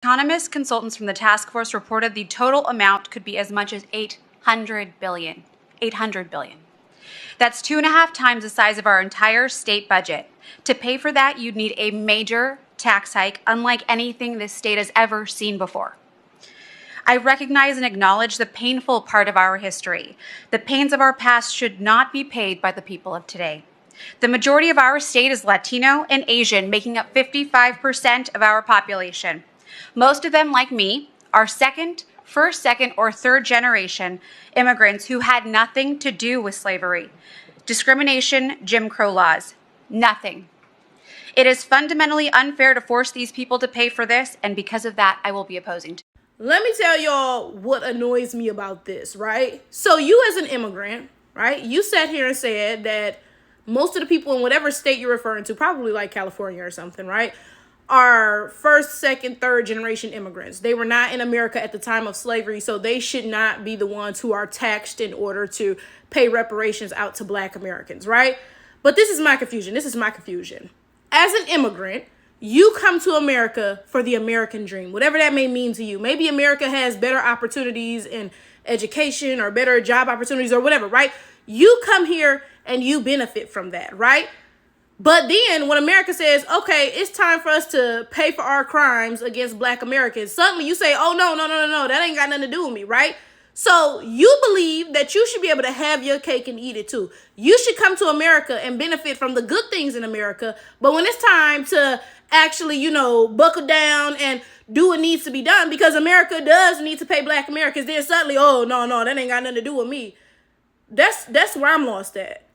Economist consultants from the task force reported the total amount could be as much as $800 billion. $800 billion. That's 2.5 times the size of our entire state budget. To pay for that, you'd need a major tax hike, unlike anything this state has ever seen before. I recognize and acknowledge the painful part of our history. The pains of our past should not be paid by the people of today. The majority of our state is Latino and Asian, making up 55% of our population. Most of them, like me, are first, second, or third generation immigrants who had nothing to do with slavery, discrimination, Jim Crow laws. Nothing. It is fundamentally unfair to force these people to pay for this, and because of that, I will be opposing to. Let me tell y'all what annoys me about this, right? So you as an immigrant, right, you sat here and said that most of the people in whatever state you're referring to, probably like California or something, right, are first, second, third generation immigrants. They were not in America at the time of slavery, so they should not be the ones who are taxed in order to pay reparations out to Black Americans, right? But this is my confusion. As an immigrant, you come to America for the American dream, whatever that may mean to you. Maybe America has better opportunities in education or better job opportunities or whatever, right? You come here and you benefit from that, right? But then when America says, okay, it's time for us to pay for our crimes against Black Americans, suddenly you say, oh, no, that ain't got nothing to do with me, right? So you believe that you should be able to have your cake and eat it too. You should come to America and benefit from the good things in America. But when it's time to actually, buckle down and do what needs to be done, because America does need to pay Black Americans, then suddenly, oh, no, that ain't got nothing to do with me. That's where I'm lost at.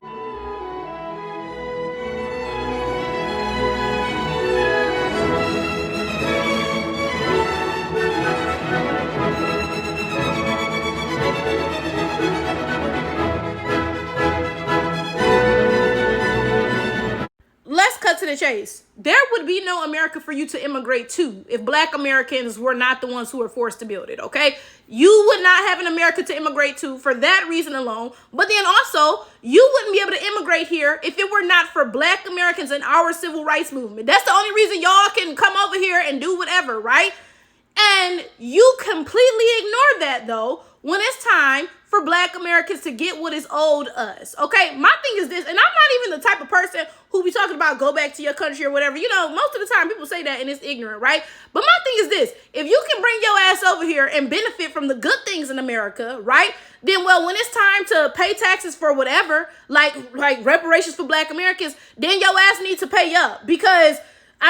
Let's cut to the chase. There would be no America for you to immigrate to if Black Americans were not the ones who were forced to build it, okay? You would not have an America to immigrate to for that reason alone. But then also, you wouldn't be able to immigrate here if it were not for Black Americans and our civil rights movement. That's the only reason y'all can come over here and do whatever, right? And you completely ignore that, though, when it's time for Black Americans to get what is owed us, okay? My thing is this, and I'm not even the type of person who be talking about go back to your country or whatever. Most of the time people say that and it's ignorant, right? But my thing is this, if you can bring your ass over here and benefit from the good things in America, right? Then, well, when it's time to pay taxes for whatever, like reparations for Black Americans, then your ass needs to pay up because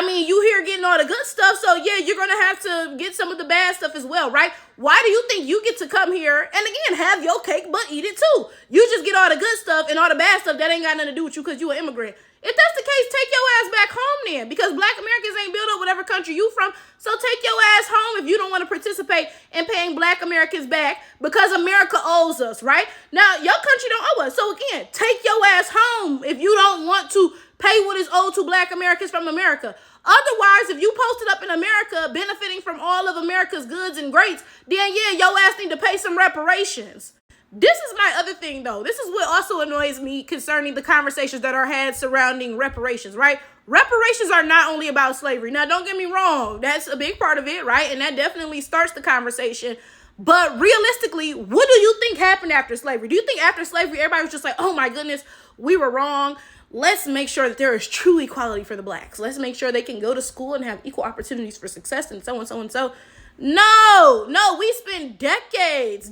you here getting all the good stuff, so yeah, you're going to have to get some of the bad stuff as well, right? Why do you think you get to come here and, again, have your cake but eat it too? You just get all the good stuff and all the bad stuff that ain't got nothing to do with you because you an immigrant. If that's the case, take your ass back home then, because Black Americans ain't built up whatever country you from, so take your ass home if you don't want to participate in paying Black Americans back because America owes us, right? Now, your country don't owe us, so again, take your ass home if you don't want to pay what is owed to Black Americans from America. Otherwise, if you posted up in America benefiting from all of America's goods and greats, then yeah, your ass need to pay some reparations. This is my other thing, though. This is what also annoys me concerning the conversations that are had surrounding reparations, right? Reparations are not only about slavery. Now, don't get me wrong. That's a big part of it, right? And that definitely starts the conversation. But realistically, what do you think happened after slavery? Do you think after slavery, everybody was just like, oh my goodness, we were wrong. Let's make sure that there is true equality for the Blacks. Let's make sure they can go to school and have equal opportunities for success and so on, so. No, we spent decades,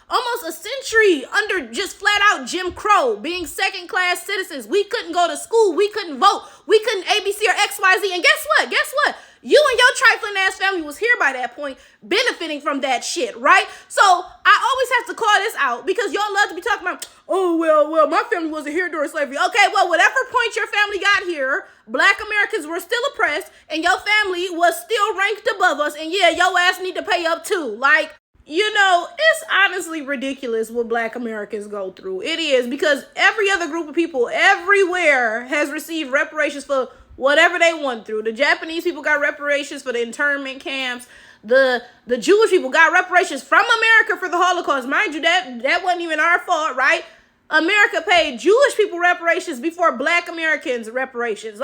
almost a century under just flat out Jim Crow, being second-class citizens. We couldn't go to school. We couldn't vote. We couldn't ABC or XYZ. And guess what? You and your trifling ass family was here by that point, benefiting from that shit, right? So I always have to call this out because y'all love to be talking about, oh, well, my family wasn't here during slavery. Okay, well, whatever point your family got here, Black Americans were still oppressed and your family was still ranked above us. And yeah, your ass need to pay up too. It's honestly ridiculous what Black Americans go through. It is, because every other group of people everywhere has received reparations for whatever they went through. The Japanese people got reparations for the internment camps. The Jewish people got reparations from America for the Holocaust. Mind you, that wasn't even our fault, right? America paid Jewish people reparations before Black Americans reparations.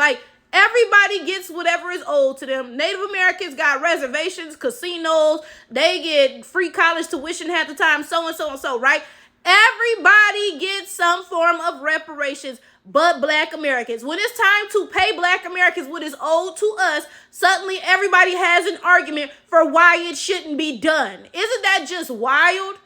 Everybody gets whatever is owed to them. Native Americans got reservations, casinos, they get free college tuition half the time, so and so and so, right? Everybody gets some form of reparations but Black Americans. When it's time to pay Black Americans what is owed to us, suddenly everybody has an argument for why it shouldn't be done. Isn't that just wild?